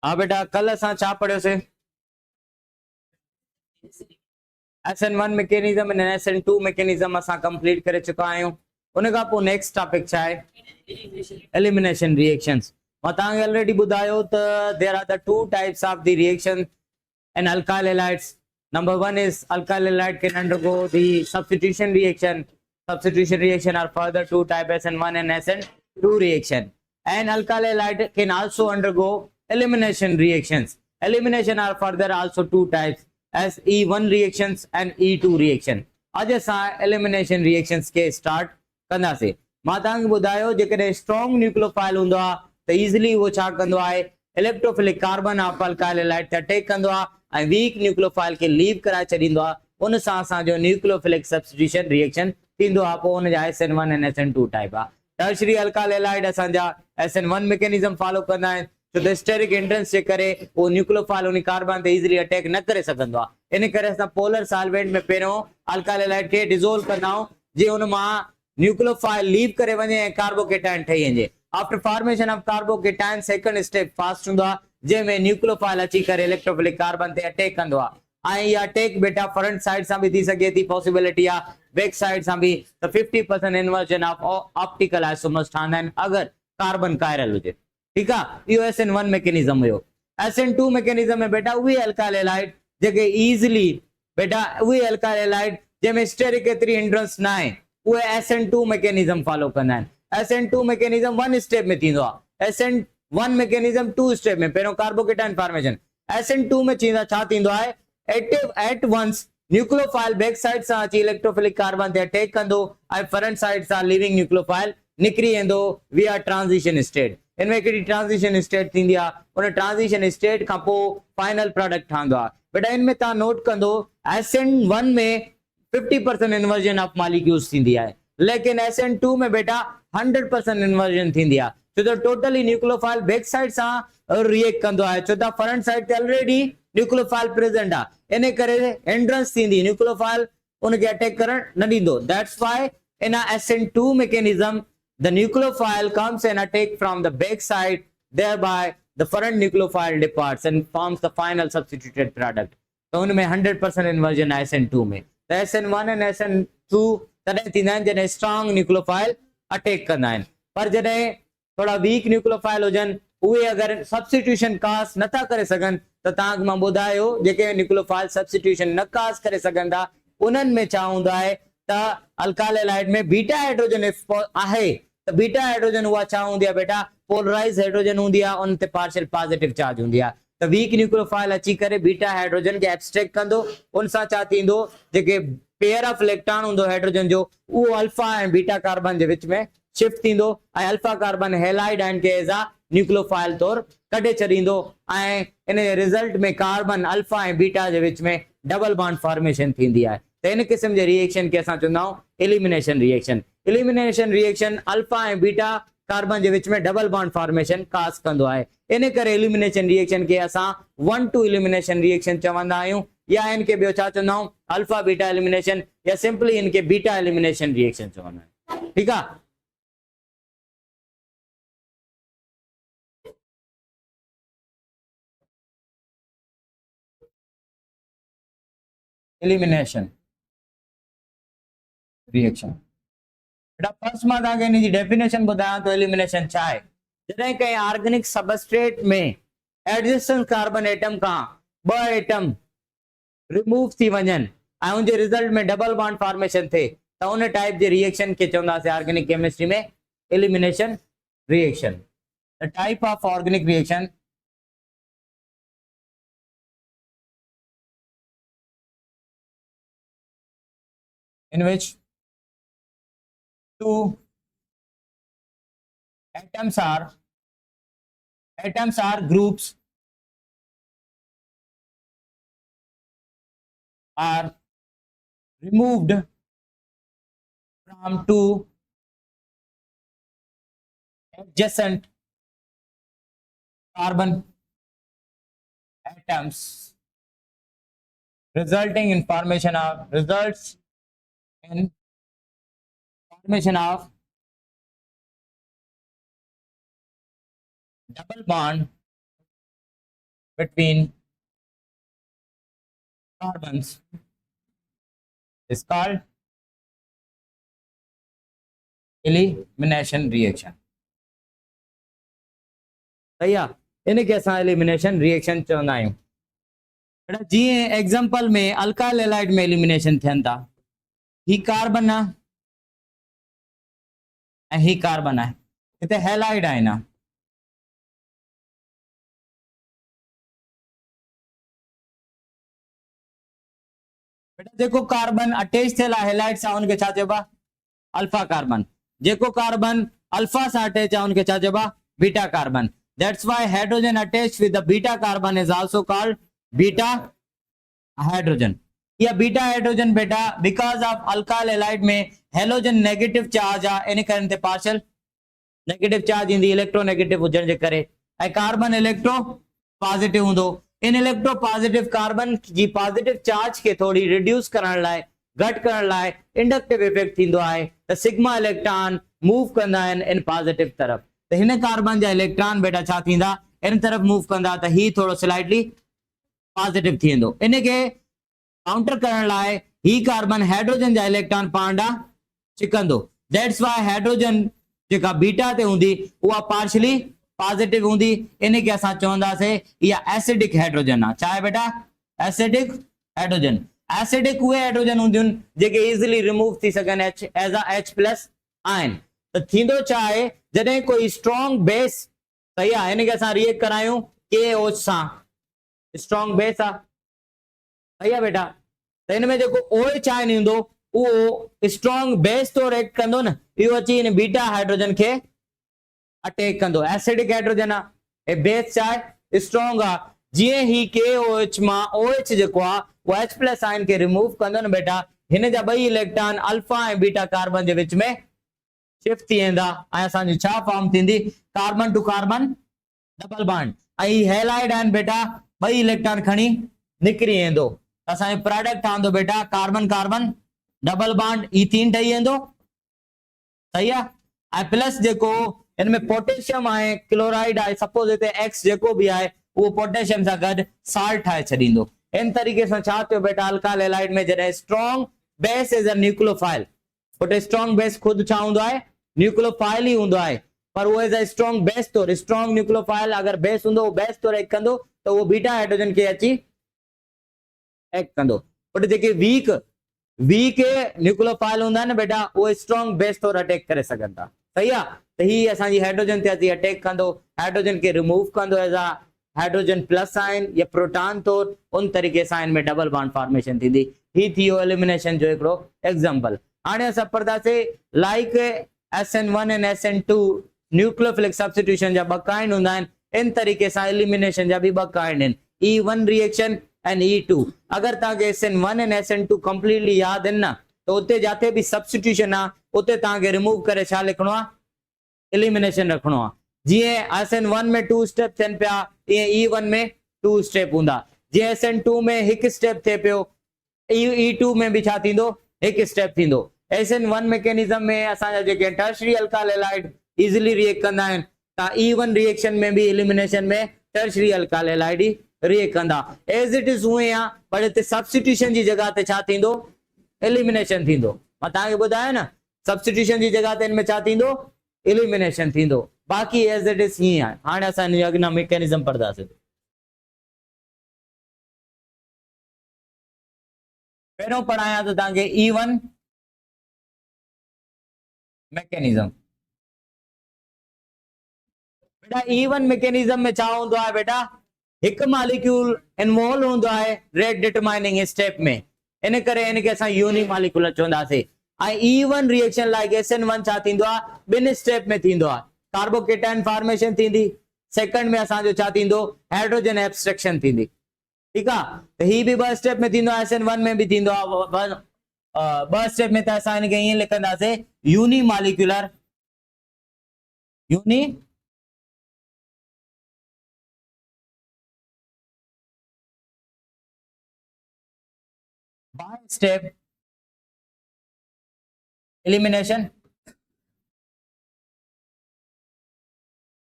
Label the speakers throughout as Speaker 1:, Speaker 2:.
Speaker 1: हाँ बेटा, कल असां छा पढ़ियो से? SN1 mechanism and SN2 mechanism असां कंप्लीट करे चुका आहियूं। उन खां पोइ नेक्स्ट टॉपिक छा आहे? Elimination reactions. मां तव्हांखे ऑलरेडी ॿुधायो त there are the two types of the reaction in alkyl halides. Number one is alkyl halide can undergo the substitution reaction. Substitution reaction are further two type SN1 and SN2 reaction. And alkyl halide can also undergo elimination reactions. Elimination are further also two types as E1 reactions and E2 reaction. आज असां elimination reactions के start कंदासीं। मां तव्हांखे ॿुधायो जेकॾहिं strong nucleophile हूंदो आहे त इज़िली उहो छा कंदो आहे? Electrophilic carbon of alkyl halide ते अटैक कंदो आहे ऐं वीक न्यूक्लियोफाइल खे लीव कराए छॾींदो आहे। उन सां असांजो न्यूक्लियोफिलिक सब्स्टिट्यूशन रिएक्शन थींदो आहे। पोइ उनजा SN1 ऐं SN2 टाइप आहे। टर्शरी अल्काइल हैलाइड असांजा SN1 मैकेनिज्म फॉलो कंदा आहिनि छो त स्टेरिक एंट्रेंस जे करे उहो न्यूक्लियोफाइल उन कार्बन ते इज़िली अटैक न करे सघंदो आहे। इन करे असां पोलर सॉल्वेंट में पहिरियों अल्काइल हैलाइड खे डिसोल्व कंदा आहियूं जीअं उन मां न्यूक्लियोफाइल लीव करे वञे ऐं कार्बोकेटाइन ठही वञे। After formation of carbocation second step fast हुंदो आहे जंहिंमें न्यूक्लियोफाइल अची करे इलेक्ट्रोफिलिक कार्बन ते अटैक कंदो आहे ऐं इहा अटैक बेटा फ्रंट साइड सां भी थी सघे थी, पॉसिबिलिटी आहे बैक साइड सां भी। त 50% इन्वर्जन ऑफ ऑप्टिकल आइसोमर्स ठहंदा आहिनि अगर कार्बन कायरल हुजे। ठीक आहे, इहो SN1 मैकेनिज्म हुयो। SN2 मैकेनिज्म में बेटा उहे अल्काइल हैलाइड जेके इज़िली बेटा उहे अल्काइल हैलाइड जंहिंमें स्टेरिक एतिरी हिंड्रेंस न आहे उहे SN2 मैकेनिज्म फॉलो कंदा आहिनि। SN2 मैकेनिज्म वन स्टेप में थींदो आहे। SN1 मैकेनिज्म टू स्टेप में, पहिरियों कार्बोकेटाइन फॉर्मेशन। SN2 में छा थींदो आहे? At once nucleophile back side सां अची इलेक्ट्रोफिलिक कार्बन ते अटैक कंदो ऐं फ्रंट साइड सां लिविंग न्यूक्लियोफाइल निकिरी वेंदो विया ट्रांजिशन स्टेट। इनमें हिकिड़ी ट्रांजिशन स्टेट थींदी आहे, उन ट्रांजिशन स्टेट खां पोइ फाइनल प्रोडक्ट ठहंदो आहे। बेटा इनमें तव्हां नोट कंदो SN1 में 50% इन्वर्जन ऑफ मॉलिक्यूल्स थींदी आहे, लेकिन SN2 में बेटा 100% इन्वर्जन थींदी आहे छो त टोटली न्यूक्लियोफाइल बैक साइड सां रिएक्ट कंदो आहे छो त फ्रंट साइड ते ऑलरेडी न्यूक्लियोफाइल प्रेजेंट आहे। इन करे एंट्रेंस थींदी, न्यूक्लियोफाइल उनखे अटैक करण न ॾींदो। That's why in SN2 mechanism the nucleophile comes and attack from the back side, thereby the front nucleophile departs and forms the final substituted product. तो उनमें 100% inversion SN2 में। तो SN1 and SN2 तॾहिं थींदा आहिनि जॾहिं स्ट्रॉन्ग न्यूक्लियोफाइल अटैक कंदा आहिनि, पर जॾहिं थोड़ा वीक न्यूक्लियोफाइल हुजनि उहे अगर सब्स्टिट्यूशन कास नथा करे सघनि त तव्हांखे मां ॿुधायो जेके न्यूक्लियोफाइल सब्स्टिट्यूशन न कास करे सघनि था उन्हनि में छा हूंदो आहे त अल्काइल हैलाइड में बीटा हाइड्रोजन आहे त बीटा हाइड्रोजन हुआ छा हूंदी आहे बेटा? पोलराइज हाइड्रोजन हूंदी आहे, उन ते पार्शियल पॉजिटिव चार्ज हूंदी आहे। त वीक न्यूक्लियोफाइल अची करे बीटा हाइड्रोजन के एब्स्ट्रैक्ट कंदो, उन सां छा थींदो? जेके पेयर ऑफ इलेक्ट्रॉन हूंदो हाइड्रोजन जो उहो अल्फा ऐं बीटा कार्बन जे विच में शिफ्ट थींदो ऐं अल्फा कार्बन हैलाइड आयन के एज़ अ न्यूक्लियोफाइल तौर कढे छॾींदो ऐं इन रिजल्ट में कार्बन अल्फा ऐं बीटा जे विच में डबल बॉन्ड फॉर्मेशन थींदी आहे। त इन किस्म जे रिएक्शन के असां चवंदा आहियूं elimination reaction. Elimination reaction alpha ऐं बीटा कार्बन जे विच में डबल बॉन्ड फॉर्मेशन कास कंदो आहे। इन करे एलिमिनेशन रिएक्शन के असां 1-2 एलिमिनेशन रिएक्शन चवंदा आहियूं या इनके ॿियो छा चवंदा आहियूं? अल्फा बीटा एलिमिनेशन या सिंपली इनके बीटा एलिमिनेशन रिएक्शन चवंदा आहियूं। ठीक आहे, एलिमिनेशन रिएक्शन। बेटा फर्स्ट मां तव्हांखे इन जी डेफिनेशन ॿुधायां तो एलिमिनेशन छा आहे। जॾहिं कंहिं ऑर्गेनिक सबस्ट्रेट में एडजेसेंट कार्बन एटम खां ॿ एटम रिमूव थी वञनि ऐं उनजे रिजल्ट में डबल बॉन्ड फॉर्मेशन थिए त उन टाइप जे रिएक्शन खे चवंदासीं ऑर्गेनिक केमिस्ट्री में elimination reaction. The type of organic reaction in which two atoms are groups are removed from two adjacent carbon atoms resulting in formation of results in formation of double bond between carbons is called elimination reaction. सही आहे, इनखे असां elimination reaction चवंदा आहियूं। बेटा जीअं example में alkyl halide में एलिमिनेशन थियनि था, ही कार्बन आहे ऐं ही कार्बन आहे, हिते हैलाइड आहे ना, बेटा जेको कार्बन अटैच थियल आहे हैलाइड सां उनखे छा चइबो आहे? Alpha carbon. जेको कार्बन अल्फा सां अटैच आहे उनखे छा चइबो आहे? Beta carbon. That's why hydrogen attached with the beta carbon is also called beta hydrogen. या बीटा हाइड्रोजन बेटा बिकॉज ऑफ अल्काइल हैलाइड में हेलोजन नेगेटिव चार्ज आहे, इन करे ते पार्शियल नेगेटिव चार्ज ईंदी इलेक्ट्रोनेगेटिव हुजण जे करे, ऐं कार्बन इलेक्ट्रो पॉजिटिव हूंदो। इन इलेक्ट्रो पॉजिटिव कार्बन जी पॉजिटिव चार्ज के थोड़ी रिड्यूस करण लाइ, घट करण लाइ इंडक्टिव इफेक्ट थींदो आहे त सिग्मा इलेक्ट्रॉन मूव कंदा आहिनि इन पॉजिटिव तरफ, त हिन कार्बन जा इलेक्ट्रॉन बेटा छा थींदा? इन तरफ मूव कंदा, त ही थोड़ो स्लाइटली पॉजिटिव थी वेंदो। इनखे काउंटर करण लाइ ही कार्बन हाइड्रोजन जा इलेक्ट्रॉन पाण ॾांहुं छिकंदो। दैट्स व्हाई हाइड्रोजन जेका बीटा ते हूंदी उहा पार्शियली पॉजिटिव हूंदी, इनखे असां चवंदासीं इहा एसिडिक हाइड्रोजन आहे। छा आहे बेटा? Acidic hydrogen. एसिडिक उहे हाइड्रोजन हूंदियूं जेके इजीली रिमूव थी सघनि एज अ H+ आयन। त थींदो छा आहे, जॾहिं कोई स्ट्रॉन्ग बेस, सही आहे, इनखे असां रिएक्ट करायूं KOH सां, स्ट्रॉन्ग बेस आहे, सही आहे बेटा, त हिन में जेको OH आयन ईंदो उहो स्ट्रॉन्ग बेस तो रिएक्ट कंदो न, इहो अची इन बीटा हाइड्रोजन खे अटैक कंदो। एसिडिक हाइड्रोजन आहे, बेस छा आहे? स्ट्रॉन्ग आहे। जीअं ही KOH मां OH जेको आहे वो H+ आयन के रिमूव कंदो न बेटा, हिन जा ॿई इलेक्ट्रॉन अल्फा ऐं बीटा कार्बन जे विच में शिफ्ट थी वेंदा ऐं असांजी छा फॉर्म थींदी? Carbon to carbon double bond. ऐं हैलाइड आहिनि बेटा, ॿई इलेक्ट्रॉन खणी निकिरी वेंदो, असांजो प्रोडक्ट ठहंदो बेटा carbon carbon double bond ethene ठही वेंदो, सही आहे। ऐं प्लस जेको इनमें पोटेशियम आहे, क्लोराइड आहे, सपोज हिते X जेको भी आहे वो पोटेशियम सां गॾु साल्ट ठाहे छॾींदो। इन तरीक़े सां छा थियो बेटा, अल्काइल हैलाइड में जॾहिं strong base is a nucleophile, but strong base खुद छा हूंदो आहे? न्यूक्लियोफाइल ही हूंदो आहे, पर वो इज अ स्ट्रॉन्ग बेस तौर, स्ट्रॉन्ग न्यूक्लियोफाइल अगर बेस हूंदो, बेस तौर एक्ट कंदो त वो बीटा हाइड्रोजन खे अची एक्ट कंदो। बट जेके वीक न्यूक्लियोफाइल हूंदा न बेटा, वो स्ट्रॉन्ग बेस तौर अटैक करे सघनि था, सही आहे। त ही असांजी हाइड्रोजन ते अची अटैक कंदो, हाइड्रोजन के रिमूव कंदो as a hydrogen plus ion या प्रोटॉन तौर, उन तरीक़े सां इन में डबल बॉन्ड फॉर्मेशन थींदी। ही थियो एलिमिनेशन जो हिकिड़ो एग्जांपल। हाणे असां पढ़ंदासीं like SN1 and SN2 nucleophilic substitution जा ॿ काइंड हूंदा आहिनि, इन तरीक़े सां एलिमिनेशन जा भी ॿ काइंड आहिनि, E1 रिएक्शन एंड E2। अगर तव्हांखे SN1 एंड SN2 कंप्लीटली याद आहिनि न, त उते जाते भी सब्स्टिट्यूशन आहे उते तव्हांखे रिमूव करे छा लिखणो आहे? एलिमिनेशन रखणो आहे। जीअं SN1 में 2 स्टेप थियनि पिया, तीअं E1 में 2 स्टेप हूंदा। जीअं SN2 में 1 स्टेप थिए पियो, E2 में भी छा थींदो? 1 स्टेप थींदो। SN1 मैकेनिज्म में असांजा जेके tertiary alkyl halide easily react कंदा आहिनि, त E1 रिएक्शन में भी एलिमिनेशन में टर्शरी अल्काइल हैलाइड ही रिएक्ट कंदा। एज इट इज उहे आहे, पर हिते सब्स्टिट्यूशन जी जगह ते छा थींदो? एलिमिनेशन थींदो। मां तव्हांखे ॿुधायो न, सब्स्टिट्यूशन जी जगह ते इन में छा थींदो? एलिमिनेशन थींदो। बाक़ी एज इट इज हीअं आहे। हाणे असां इन अॻियां मैकेनिज्म पढ़ंदासीं। पहिरियों पढ़ायां तो तव्हांखे E1 मैकेनिज्म। बेटा E1 मैकेनिज्म में छा हूंदो आहे बेटा? हिकु मॉलिक्यूल इन्वॉल्व हूंदो आहे रेट डिटरमाइनिंग स्टेप में, इन करे इनखे असां यूनिमॉलिक्यूलर चवंदासीं। ऐं E1 रिएक्शन लाइक SN1 छा थींदो आहे? ॿिनि स्टेप में थींदो आहे। कार्बोकेटाइन फॉर्मेशन थींदी, सेकंड में असांजो छा थींदो? हाइड्रोजन एब्स्ट्रैक्शन थींदी, ठीकु आहे। त ही भी 2 स्टेप में थींदो आहे, SN1 में भी थींदो आहे। 2 स्टेप में त असां इनखे ईअं लिखंदासीं unimolecular by step elimination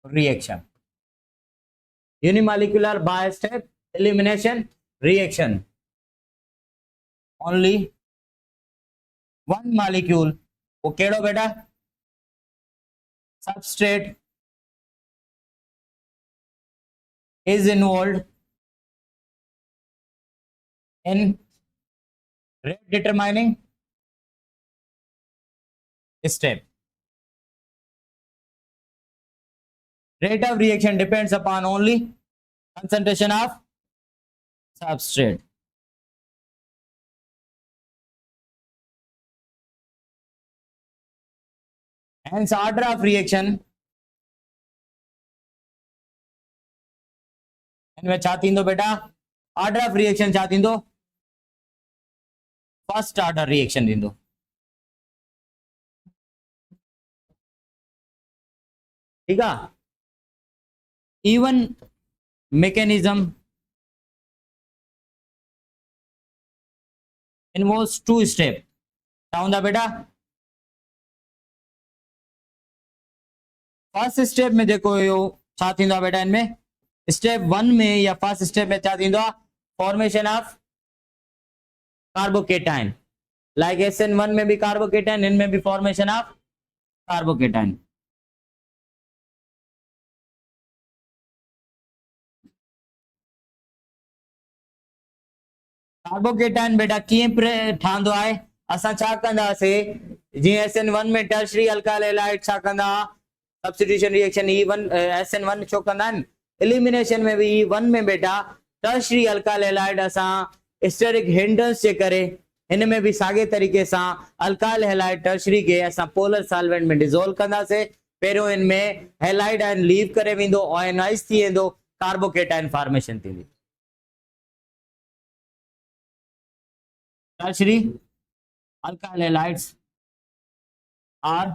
Speaker 1: reaction. Unimolecular by step elimination reaction, only one molecule, वो केड़ो बेटा, substrate is involved in rate determining step. Rate of reaction depends upon only concentration of substrate. Hence order of reaction इनमें छा थींदो बेटा, order of reaction छा थींदो, first order reaction थींदो। ठीक है, even mechanism involves two step, क्या होंदा बेटा, फर्स्ट स्टेप में देखो यो छा थींदो आहे बेटा, इनमें स्टेप 1 में या फर्स्ट स्टेप में छा थींदो आहे, formation of carbocation, like SN1 में भी कार्बोकेटाइन, इनमें भी फॉर्मेशन ऑफ कार्बोकेटाइन। कार्बोकेटाइन बेटा कीअं ठहंदो आहे, असां छा कंदासीं, जीअं SN1 में टर्शरी अल्काइल हैलाइड छा कंदा, सब्स्टिट्यूशन रिएक्शन E1 SN1 छो कंदा आहिनि, एलिमिनेशन में भी E1 में बेटा टर्शरी अल्काइल हैलाइड असां स्टेरिक हिंड्रेंस जे करे इन में भी साॻे तरीक़े सां अल्काइल हैलाइड टर्शरी के असां पोलर सॉल्वेंट में डिसोल्व कंदासीं, पहिरियों इनमें हैलाइड आयन लीव करे वेंदो, आयनाइज थी वेंदो, कार्बोकेटाइन फॉर्मेशन थींदी। Tertiary alkyl halides are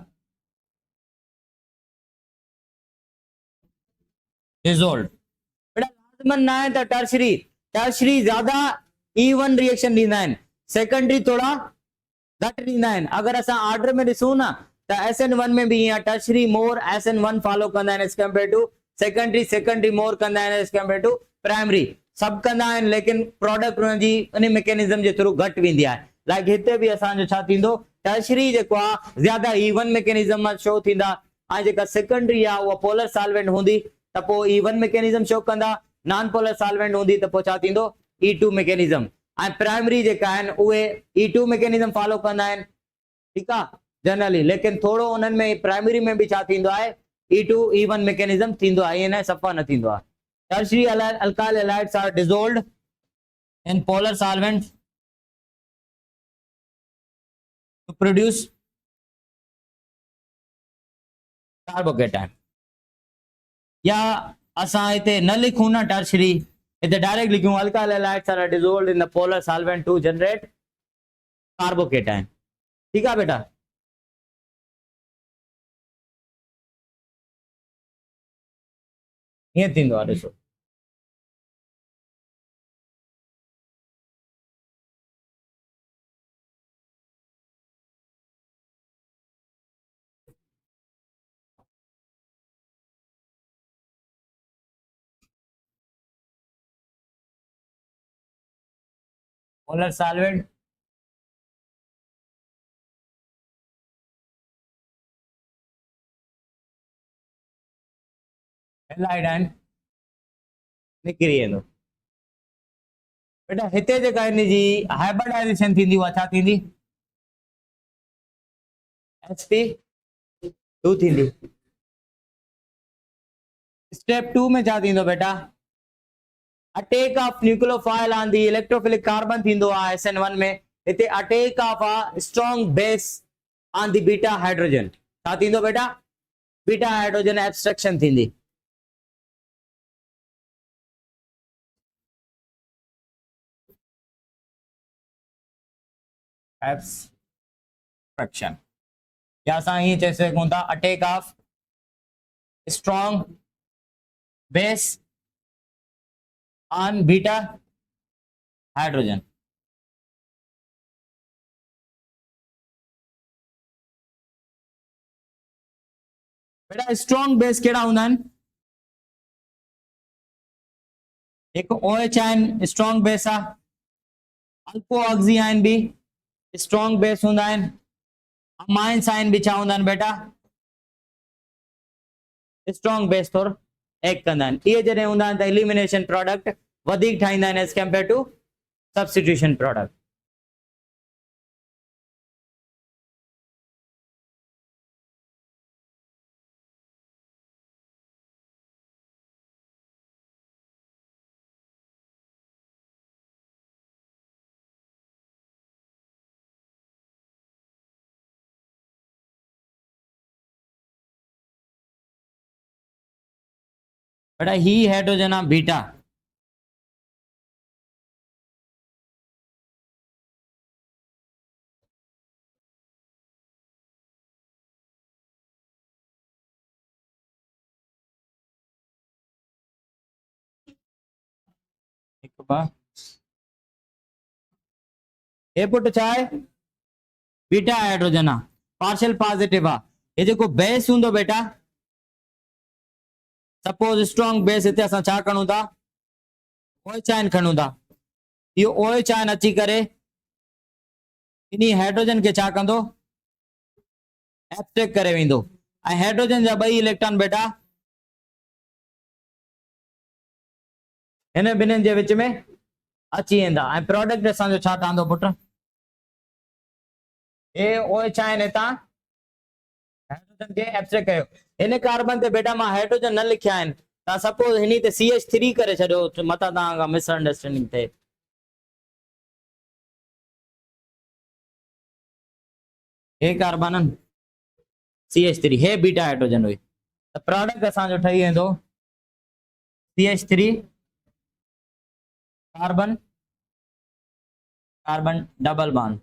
Speaker 1: dissolved। बेटा लाजमन ना है तो टर्शरी ज्यादा E1 रिएक्शन ॾींदा आहिनि, सेकेंडरी थोड़ा घटि ॾींदा आहिनि। अगर असां ऑर्डर में ॾिसूं ना तो SN1 में भी ईअं टर्शरी मोर SN1 फॉलो कंदा आहिनि एज कंपेयर टू सेकेंडरी मोर कंदा आहिनि एज कंपेयर टू प्राइमरी, सब कंदा आहिनि लेकिन प्रोडक्ट उन जी उन मैकेनिज्म जे थ्रू घटि वेंदी आहे। लाइक हिते भी असांजो छा थींदो, टर्शरी जेको आहे ज्यादा E1 मैकेनिज्म मां शो थींदा, ऐं जेका सेकेंडरी आहे उहा पोलर सॉल्वेंट हूंदी त पोइ E1 मैकेनिज्म शो कंदा, नॉन पोलर सॉल्वेंट हूंदी त पोइ छा थींदो E2 मैकेनिज्म, ऐं प्राइमरी जेका आहिनि उहे E2 मैकेनिज्म फॉलो कंदा आहिनि। ठीक है जनरली, लेकिन थोड़ो उन्हनि में प्राइमरी में भी छा थींदो आहे E2 E1 मैकेनिज्म थींदो आहे, ईअं न सफ़ा न थींदो आहे। Tertiary alkyl halides are dissolved in polar solvent to produce carbocation, या असां हिते न लिखूं ना टर्शरी, इते डायरेक्ट लिखूं alkyl halides are dissolved in the polar solvent to generate carbocation. ठीक है बेटा, ईअं थींदो आहे, ॾिसो पोलर सॉल्वेंट हैलाइड आहिनि निकिरी वेंदो। बेटा हिते जेका इन जी हाइब्रिडाइजेशन थींदी उहा छा थींदी, sp2 थींदी। स्टेप 2 में छा थींदो बेटा, attack of nucleophile on the electrophilic carbon थींदो आहे SN1 में, हिते attack of a strong base on the beta hydrogen, छा थींदो बेटा, बीटा हाइड्रोजन एब्स्ट्रक्शन थींदी। एब्स्ट्रक्शन, या असां हीअं चई सघूं था attack of strong base on beta hydrogen. बेटा स्ट्रॉन्ग बेस केड़ा हुंदा आहिनि, एक OH आयन स्ट्रॉन्ग बेस आ, अल्फो ऑक्सी आयन भी स्ट्रॉन्ग बेस हूंदा आहिनि, अमाइंस आयन भी छा हूंदा आहिनि बेटा, स्ट्रॉन्ग बेस तौर एक्ट कंदा आहिनि। इहे जॾहिं हूंदा आहिनि त एलिमिनेशन प्रोडक्ट वधीक ठाहींदा आहिनि as compare to substitution product. बेटा ही हाइड्रोजन आ बीटा, ए पुट छा आहे, बीटा हाइड्रोजन आ, पार्शियल पॉजिटिव आ। ये जेको बेस हूंदो बेटा, सपोज स्ट्रॉन्ग बेस हिते असां छा खणूं था, OH आयन खणूं था। इहो OH आयन अची करे इन हाइड्रोजन के छा कंदो, एब्स्ट्रैक्ट करे वेंदो, ऐं हाइड्रोजन जा ॿई इलेक्ट्रॉन बेटा हिन ॿिन्हिनि जे विच में अची वेंदा, ऐं प्रोडक्ट असांजो छा ठहंदो पुट, ए OH आयन हितां हाइड्रोजन के एब्स्ट्रैक्ट कयो। इन कार्बन ते बेटा मां हाइड्रोजन न लिखिया आहिनि, तव्हां सपोज हिनी ते CH3 करे छॾियो, मतां तव्हां खां मिसअंडरस्टैंडिंग थिए। हे कार्बन CH3, हे बीटा हाइड्रोजन हुई, त प्रोडक्ट असांजो ठही वेंदो CH3 carbon carbon double bond.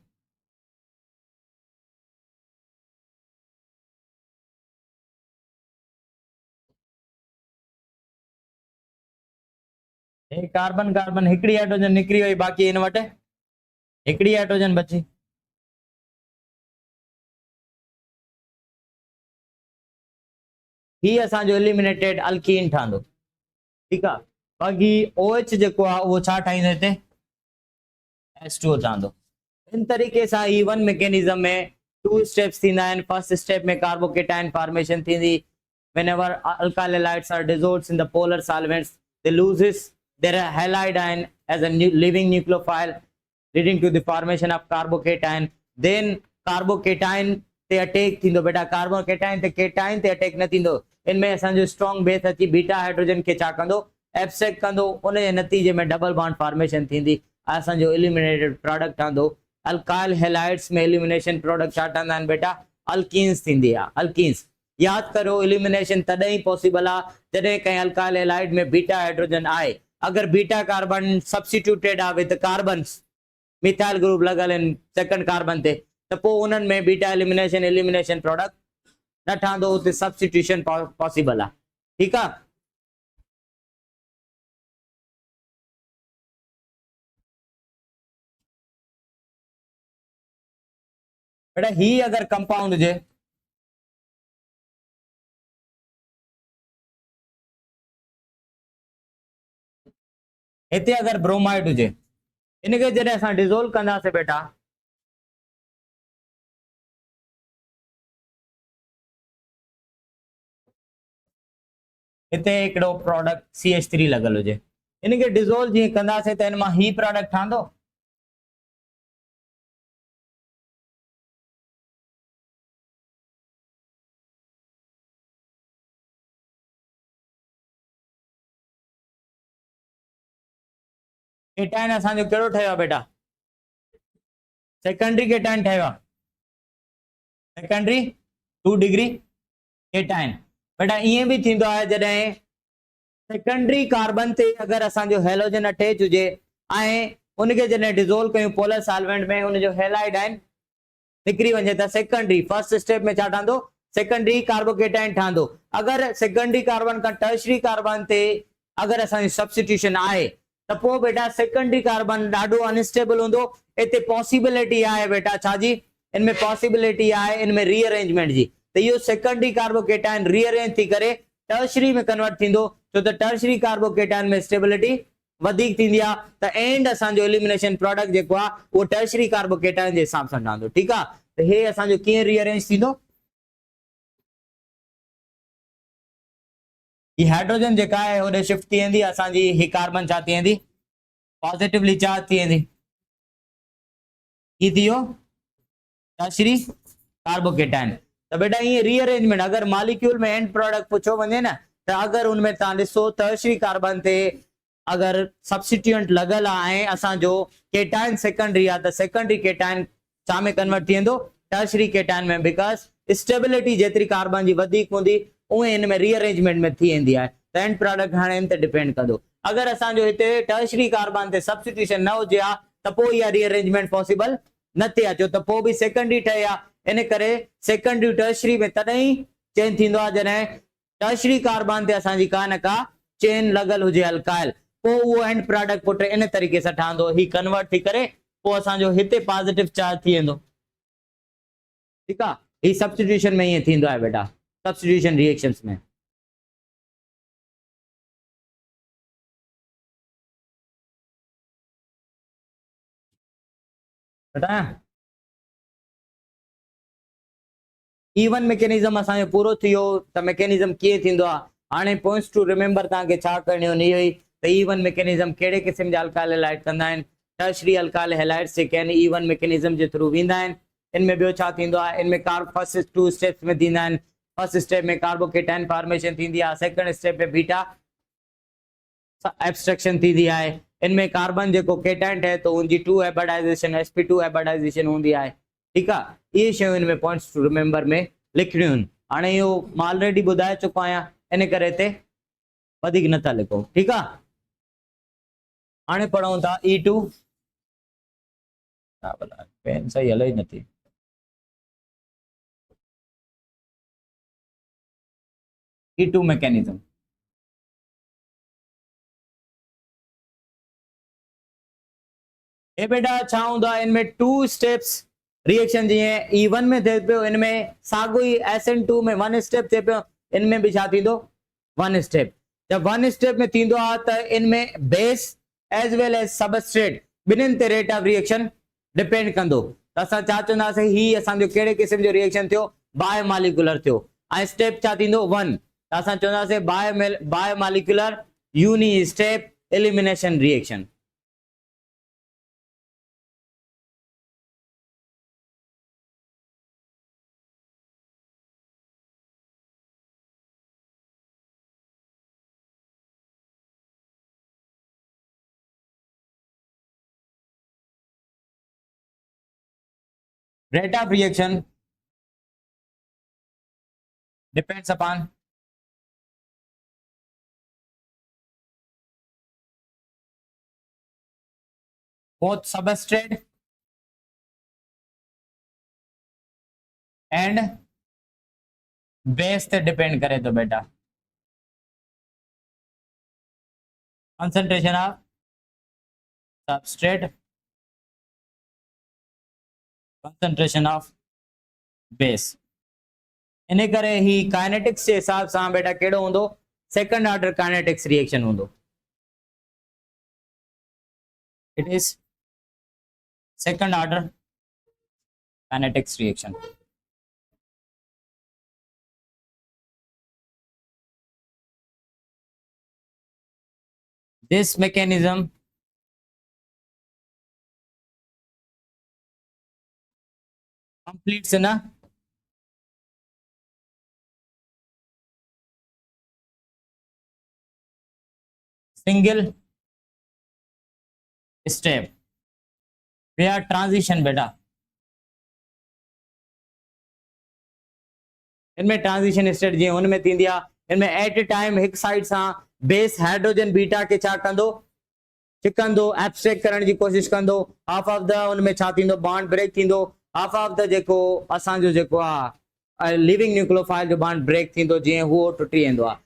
Speaker 1: हे कार्बन कार्बन हिकड़ी हाइड्रोजन निकरी वई, बाक़ी इन वटि हिकड़ी हाइड्रोजन बची। ही असांजो एलिमिनेटेड अल्कीन ठहंदो, ठीक आहे। बाक़ी OH जेको आहे उहो छा ठाहींदो हिते, H2O ठहंदो। इन तरीक़े सां ही वन मैकेनिज्म में 2 स्टेप्स थींदा आहिनि। फर्स्ट स्टेप में कार्बोकेटाइन फॉर्मेशन थींदी, whenever alkyl halides are dissolved in the polar solvents, they loses their halide ion as a living nucleophile, leading to the formation of carbocation. Then carbocation ते attack थींदो बेटा, carbocation ते cation ते attack न थींदो। इनमें असांजो स्ट्रॉन्ग बेस अची बीटा हाइड्रोजन के छा कंदो, एब्स्ट्रैक्ट कंदो, उन जे नतीजे में डबल बॉन्ड फॉर्मेशन थींदी, असांजो एलिमिनेटेड प्रोडक्ट ठहंदो। अल्काइल हैलाइड्स में एलिमिनेशन प्रोडक्ट छा ठहंदा आहिनि बेटा, अल्कीन्स थींदी आहे, अल्कीन्स। याद करो एलिमिनेशन तॾहिं पॉसिबल आहे जॾहिं कंहिं अल्काइल हैलाइड में बीटा हाइड्रोजन आहे। अगर बीटा कार्बन सब्स्टिट्यूटेड आहे विद कार्बन्स, मिथाइल ग्रुप लगल आहिनि सेकंड कार्बन ते, त पोइ उन्हनि में बीटा एलिमिनेशन प्रोडक्ट न ठहंदो, उते सब्स्टिट्यूशन पॉसिबल आहे, ठीकु आहे। बेटा ही अगर कंपाउंड हुजे, हिते अगर ब्रोमाइड हुजे, इनके जॾहिं असां डिज़ोल्व कंदासीं बेटा, हिते हिकिड़ो प्रोडक्ट CH3 लगल हुजे, इनके डिज़ोल्व जीअं कंदासीं त इन मां ही प्रोडक्ट ठहंदो। केटाइन असांजो कहिड़ो ठहियो आहे बेटा, सेकेंडरी केटाइन ठहियो आहे, सेकेंडरी 2 डिग्री केटाइन। बेटा ईअं बि थींदो आहे जॾहिं सेकेंडरी कार्बन ते अगर असांजो हेलोजन अटैच हुजे ऐं उनखे जॾहिं डिज़ोल्व कयूं पोलर सॉल्वेंट में, उनजो हेलाइड आयन निकिरी वञे त सेकेंडरी फर्स्ट स्टेप में छा ठहंदो, सेकेंडरी कार्बोकेटाइन ठहंदो। अगर सेकेंडरी कार्बन का टर्शरी कार्बन ते अगर असांजी सब्स्टिट्यूशन आहे त पोइ बेटा सेकेंडरी कार्बन ॾाढो अनस्टेबल हूंदो। इते पॉसिबिलिटी आहे बेटा छाजी, इनमें पॉसिबिलिटी आहे इनमें रीअरेंजमेंट जी, त इहो सेकेंडरी कार्बोकेटाइन रीअरेंज थी करे टर्शरी में कन्वर्ट थींदो, छो त टर्शरी कार्बोकेटाइन में स्टेबिलिटी वधिक थींदी आहे त एंड असांजो एलिमिनेशन प्रोडक्ट जेको आहे उहो टर्शरी कार्बोकेटाइन जे हिसाब सां ठहंदो। ठीकु आहे, त हे असांजो कीअं रीअरेंज थींदो? ही हाइड्रोजन जेका आहे होॾे शिफ्ट थी वेंदी, असांजी ही कार्बन छा थी वेंदी? पॉजिटिवली चार्ज थी वेंदी। ही थी वियो टर्शरी कार्बोकेटाइन। तो बेटा ये रीअरेंजमेंट अगर मॉलिक्यूल में एंड प्रोडक्ट पूछो वने ना, तो अगर उनमें तव्हां ॾिसो टर्शरी कार्बन ते अगर सब्स्टिट्यूएंट लगल आहे असां जो केटाइन सेकेंडरी आहे, त सेकेंडरी केटाइन छा में कन्वर्ट थी वेंदो? टर्शरी केटाइन में, बिकॉज स्टेबिलिटी जेतरी कार्बन जी वधिक हूंदी उहे इन में रीअरेंजमेंट में थी वेंदी आहे, त एंड प्रोडक्ट हाणे इन ते डिपेंड कंदो। अगर असांजो हिते टर्शरी कार्बन ते सब्स्टिट्यूशन न हुजे हा त पोइ इहा रीअरेंजमेंट पॉसिबल न थिए अचो, त पोइ बि सेकेंडरी ठहे हा। इन करे सेकेंडरी टर्शरी में तॾहिं चेंज थींदो आहे जॾहिं टर्शरी कार्बन ते असांजी का न का चेन लगल हुजे अल्काइल, पोइ उहो एंड प्रोडक्ट पुट इन तरीक़े सां ठहंदो, ही कन्वर्ट थी करे पोइ असांजो हिते पॉजिटिव चार्ज थी वेंदो। ठीकु आहे, ही सब्स्टिट्यूशन में ईअं थींदो आहे बेटा, सब्स्टिट्यूशन रिएक्शंस में। बेटा इवन मैकेनिज्म असांजो पूरो थी वियो, त मैकेनिज्म कीअं थींदो आहे। हाणे पॉइंट्स टू रिमेंबर तव्हांखे छा करणी हुई त इवन मैकेनिज्म कहिड़े क़िस्म जा अल्काइल हैलाइड कंदा आहिनि? टर्शरी अल्काइल हैलाइड्स जेके आहिनि इवन मैकेनिज्म जे थ्रू वेंदा आहिनि। इनमें ॿियो छा थींदो आहे? इनमें फर्स्ट 2 स्टेप्स में थींदा आहिनि। फर्स्ट स्टेप में कार्बोकेटाइन फॉर्मेशन थींदी आहे, सेकंड स्टेप में बीटा एब्स्ट्रैक्शन थींदी आहे। इनमें कार्बन जेको केटाइन ठहे तो उनजी 2 हाइब्रिडाइजेशन sp2 हाइब्रिडाइजेशन हूंदी आहे। ठीकु आहे, इहे शयूं इनमें पॉइंट्स टू रिमेंबर में लिखणियूं आहिनि। हाणे इहो मां ऑलरेडी ॿुधाए चुको आहियां, इन करे हिते वधीक नथा लिखो। ठीकु आहे, हाणे पढ़ूं था E2। पेन सही हले ई नथी। E2 मैकेनिज्म ए बेटा छा हूंदो आहे? इनमें 2 स्टेप्स रिएक्शन जीअं E1 में थिए पियो, इनमें साॻियो ई SN2 में 1 स्टेप थिए पियो, इनमें बि छा थींदो? 1 स्टेप। जब 1 स्टेप में थींदो आहे त इनमें base as well as substrate ॿिन्हिनि ते रेट ऑफ रिएक्शन डिपेंड कंदो। त असां छा चवंदासीं? ही असांजो कहिड़े क़िस्म जो रिएक्शन थियो? बायोमॉलिक्यूलर थियो। ऐं स्टेप छा थींदो? 1। त असां चवंदासीं biomolecular uni step elimination reaction. Rate of reaction depends upon both substrate and base पे डिपेंड करे तो बेटा concentration of substrate, concentration of base। इन करे ही काइनेटिक्स के हिसाब से बेटा केड़ो होंदो? सेकंड ऑर्डर काइनेटिक्स रिएक्शन होंदो। It is second order kinetics reaction. This mechanism completes in a single step where transition बेटा इनमें ट्रांजिशन स्टेट जी उनमें थींदी आहे। इनमें एट ए टाइम एक साइड सा बेस हाइड्रोजन बीटा के छा कंदो? चिकंदो, एब्स्ट्रैक्ट करण जी कोशिश कंदो। हाफ ऑफ द उनमें छा थींदो? बॉन्ड ब्रेक थींदो। हाफ ऑफ द जेको असांजो जेको आहे लिविंग न्यूक्लियोफाइल जो बॉन्ड ब्रेक थींदो, जीअं हुओ टुटी वेंदो आहे।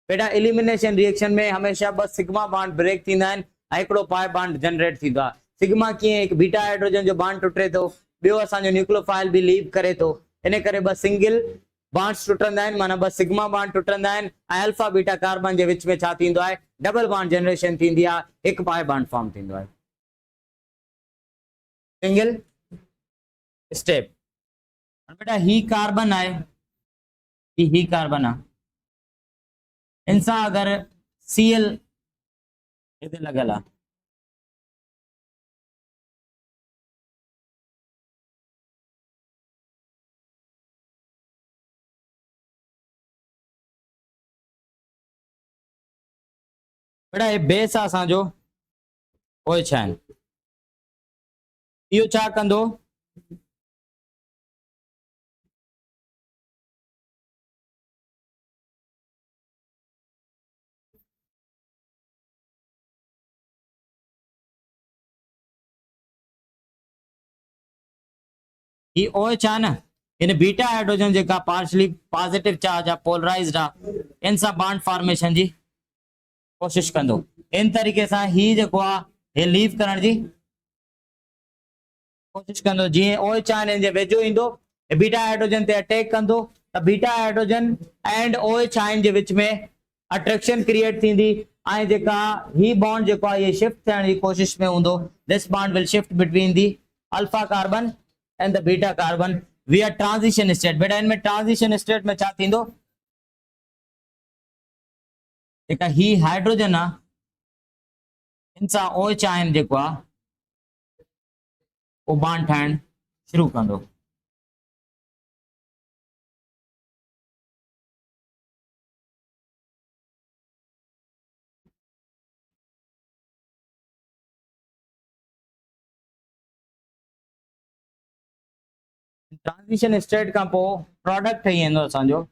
Speaker 1: बेटा एलिमिनेशन रिएक्शन में हमेशा 2 सिग्मा बॉन्ड ब्रेक थींदा आहिनि ऐं हिकिड़ो पाई बॉन्ड जनरेट थींदो आहे। सिग्मा कीअं? हिकु बीटा हाइड्रोजन जो बॉन्ड टुटे थो, ॿियो असांजो न्यूक्लियोफाइल बि लीव करे थो, इन करे 2 सिंगल बॉन्ड्स टुटंदा आहिनि, माना 2 सिग्मा बॉन्ड टुटंदा आहिनि ऐं अल्फा बीटा कार्बन जे विच में छा थींदो आहे? डबल बॉन्ड जनरेशन थींदी आहे, हिकु पाए बॉन्ड फॉर्म थींदो आहे, सिंगल स्टेप। बेटा ही कार्बन आहे, ही कार्बन आहे, इन सां अगर Cl हिते लॻल आहे, बेटा हे बेस आहे असांजो, ओए छा आहिनि, इहो छा कंदो, ही OH आहे न, इन बीटा हाइड्रोजन जेका पार्शली पॉजिटिव चार्ज आहे, पोलराइज्ड आहे, इन सां बॉन्ड फॉर्मेशन जी कोशिश कंदो, इन तरीक़े सां ही जेको आहे हे लीव करण जी कोशिश कंदो, जीअं OH आहे इन जे वेझो ईंदो, बीटा हाइड्रोजन ते अटैक कंदो, त beta hydrogen and OH ion जे विच में अट्रैक्शन क्रिएट थींदी, ऐं जेका ही बॉन्ड जेको आहे ये शिफ्ट थियण जी कोशिश में हूंदो, this bond will shift between the alpha carbon and the beta carbon we are transition state. बेटा इनमें ट्रांजिशन स्टेट में छा थींदो, जेका ही हाइड्रोजन आहे इन सां OH आयन जेको आहे वो बॉन्ड ठाहिण शुरू कंदो, ट्रांजिशन स्टेट खां पोइ प्रोडक्ट ठही वेंदो असांजो,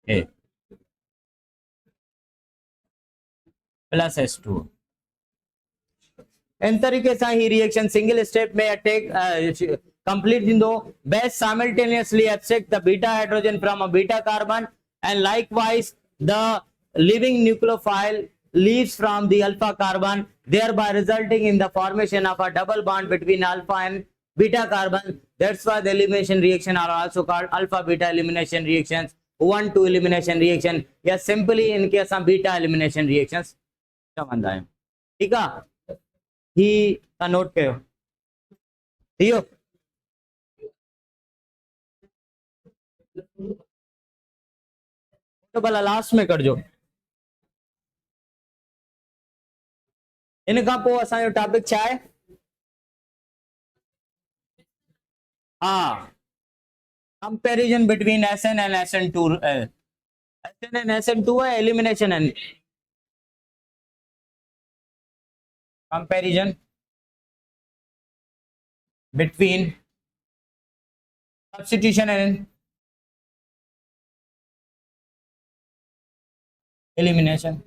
Speaker 1: ए प्लस S2। इन तरीके से ही रिएक्शन सिंगल स्टेप में अटैक कंप्लीट थींदो, base simultaneously extract the beta hydrogen from a beta carbon and likewise the living nucleophile leaves from the alpha carbon, thereby resulting in the formation of a double bond between alpha and beta carbon. That's why the elimination reaction are also called alpha beta elimination reactions, 1-2 elimination reaction, या simply इनके असां beta elimination reactions चवंदा आहियूं, ठीक आहे, ही तव्हां note कयो, थियो, तो भला लास्ट में कजो, इन खां पोइ असांजो टॉपिक छा आहे, हा comparison between SN and SN2, SN and SN2 है elimination and comparison between substitution and elimination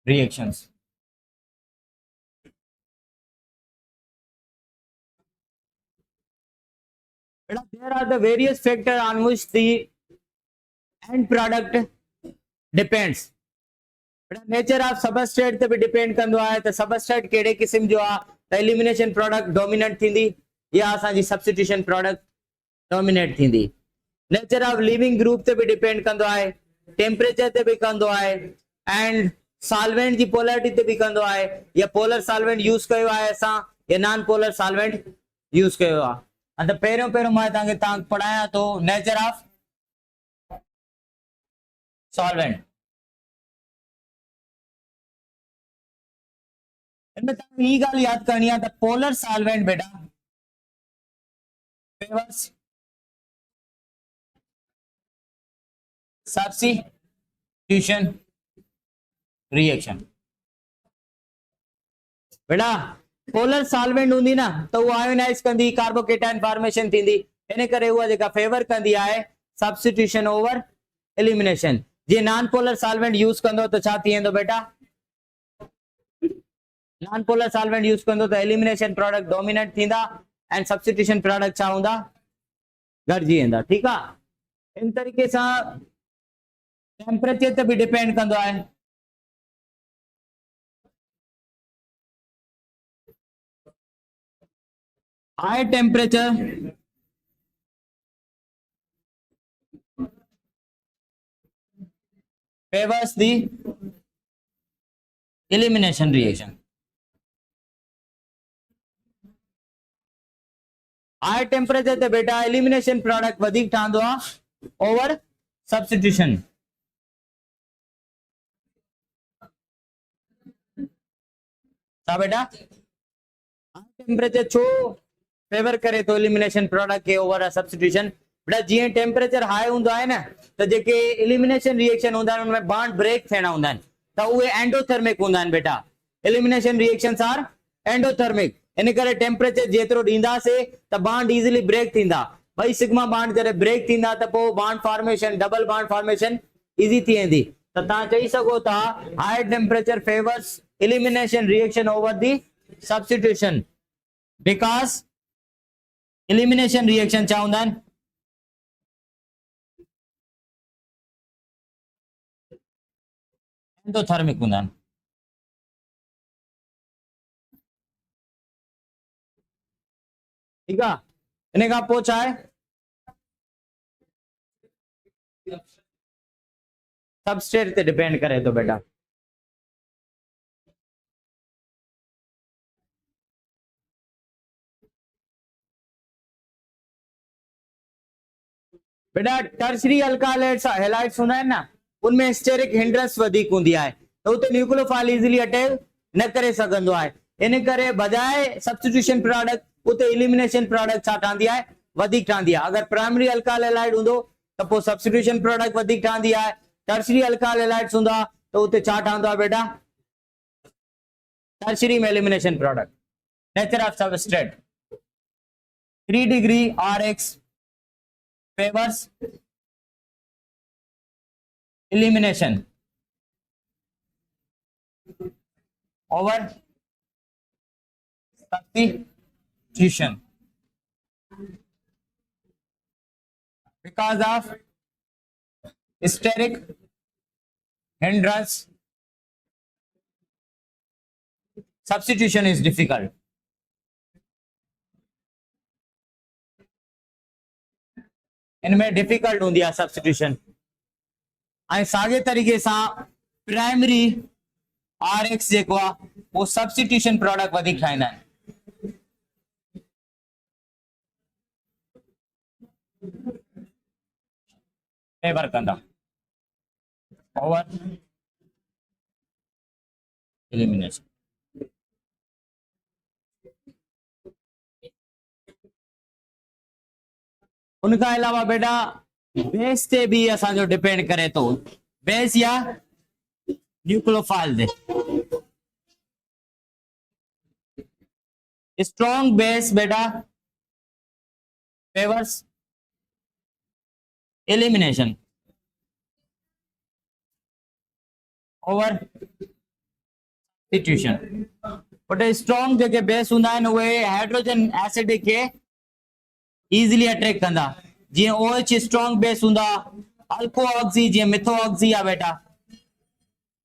Speaker 1: reactions। There are the various factors on which the end product depends। Nature of substrate ते भी depend कंदो आहे, त substrate कहिड़े क़िस्म जो आहे, त एलिमिनेशन प्रोडक्ट डोमिनेंट थींदी या असांजी सब्स्टिट्यूशन प्रोडक्ट डोमिनेट थींदी। नेचर ऑफ लिविंग ग्रुप ते भी डिपेंड कंदो आहे, टेम्परेचर ते भी कंदो आहे, एंड सॉल्वेंट जी पोलरिटी ते भी कंदो आहे, या पोलर सॉल्वेंट यूज कयो आहे असां या नॉन पोलर सॉल्वेंट यूज कयो आहे। त पहिरियों पहिरियों मां तव्हांखे पढ़ायां थो नेचर ऑफ सॉल्वेंट। इनमें तव्हांखे ही ॻाल्हि यादि करणी आहे त पोलर सॉल्वेंट बेटा फेवर्स सब्स्टिट्यूशन रिएक्शन। बेटा पोलर सॉल्वेंट हूंदी न त वो आयोनाइज कंदी, कार्बोकेटाइन फॉर्मेशन थींदी, इन करे उहा जेका फेवर कंदी आहे सब्स्टिट्यूशन ओवर एलिमिनेशन। जे नॉन पोलर सॉल्वेंट यूज कंदो त छा थी वेंदो बेटा, नॉन पोलर सॉल्वेंट यूज कंदो त एलिमिनेशन प्रोडक्ट डोमिनेट थींदा एंड सब्स्टिट्यूशन प्रोडक्ट छा हूंदा, घटिजी वेंदा, ठीक आहे। इन तरीक़े सां टेम्परेचर ते भी डिपेंड कंदो आहे, high temperature favors the elimination reaction. High temperature ते बेटा elimination product वधीक ठहंदो आहे over substitution. छा बेटा टेम्परेचर छो फेवर करे तो एलिमिनेशन प्रोडक्ट के ओवर सब्स्टिट्यूशन बेटा जीअं टेम्परेचर हाई हूंदो आहे न त जेके एलिमिनेशन रिएक्शन हूंदा आहिनि उनमें बॉन्ड ब्रेक थियणा हूंदा आहिनि त उहे एंडोथर्मिक हूंदा आहिनि बेटा एलिमिनेशन रिएक्शंस आर एंडोथर्मिक इन करे टेम्परेचर जेतिरो ॾींदासीं त बॉन्ड इजीली ब्रेक थींदा ॿई सिग्मा बॉन्ड जॾहिं ब्रेक थींदा त पोइ bond formation double bond formation easy थी वेंदी त तव्हां चई सघो था high temperature favours elimination reaction over the substitution because elimination reaction छा हूंदा आहिनि एंडोथर्मिक हूंदा आहिनि ठीकु आहे इन खां पोइ छा आहे सबस्ट्रेट ते डिपेंड करे थो बेटा बेटा टर्शरी अल्कालाइड्स हैलाइड्स हूंदा आहिनि न उनमें स्टेरिक हिंड्रेंस वधीक हूंदी आहे त उते न्यूक्लियोफाइल इजीली अटैक न करे सघंदो आहे इन करे बजाए सब्स्टिट्यूशन प्रोडक्ट उते एलिमिनेशन प्रोडक्ट छा ठहंदी आहे वधीक ठहंदी आहे अगर प्राइमरी अल्काइल हैलाइड हूंदो त पोइ सब्स्टिट्यूशन प्रोडक्ट वधीक ठहंदी आहे टर्शरी अल्काइल हैलाइड्स हूंदा त उते छा ठहंदो आहे बेटा टर्शरी में elimination product nature of substrate 3 degree Rx favors elimination over substitution because of steric hindrance substitution is difficult इनमें डिफिकल्ट हूंदी आहे सब्स्टिट्यूशन ऐं साॻे तरीक़े सां प्राइमरी Rx जेको आहे उहो सब्स्टिट्यूशन प्रोडक्ट वधीक ठाहींदा आहिनि फेवर कंदा ओवर एलिमिनेशन उनका अलावा बेटा बेस ते भी असांजो डिपेंड करे तो बेस या न्यूक्लियोफाइल दे स्ट्रॉन्ग बेस बेटा favours elimination over substitution but strong JK base हूंदा आहिनि उहे हाइड्रोजन एसिड के इजीली अट्रैक्ट कंदा जीअं OH स्ट्रॉन्ग बेस हूंदा अल्को ऑक्सी जीअं मिथो ऑक्सी आहे बेटा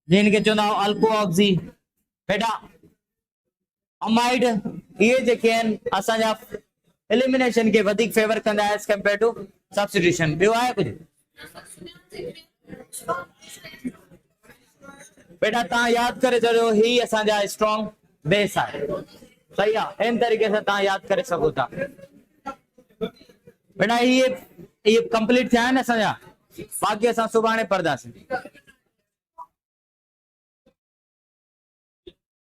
Speaker 1: जिनके चवंदा अल्को ऑक्सी बेटा अमाइड ये जेके आहिनि असांजा एलिमिनेशन के वधीक फेवर कंदा एज कंपेयर टू सब्स्टिट्यूशन ॿियो आहे कुझु बेटा तव्हां यादि करे छॾियो ही असांजा स्ट्रॉन्ग बेस आहे सही आहे इन तरीक़े सां तव्हां यादि करे सघो था बेटा ये कंप्लीट थिया आहिनि असांजा बाक़ी असां सुभाणे पढ़ंदासीं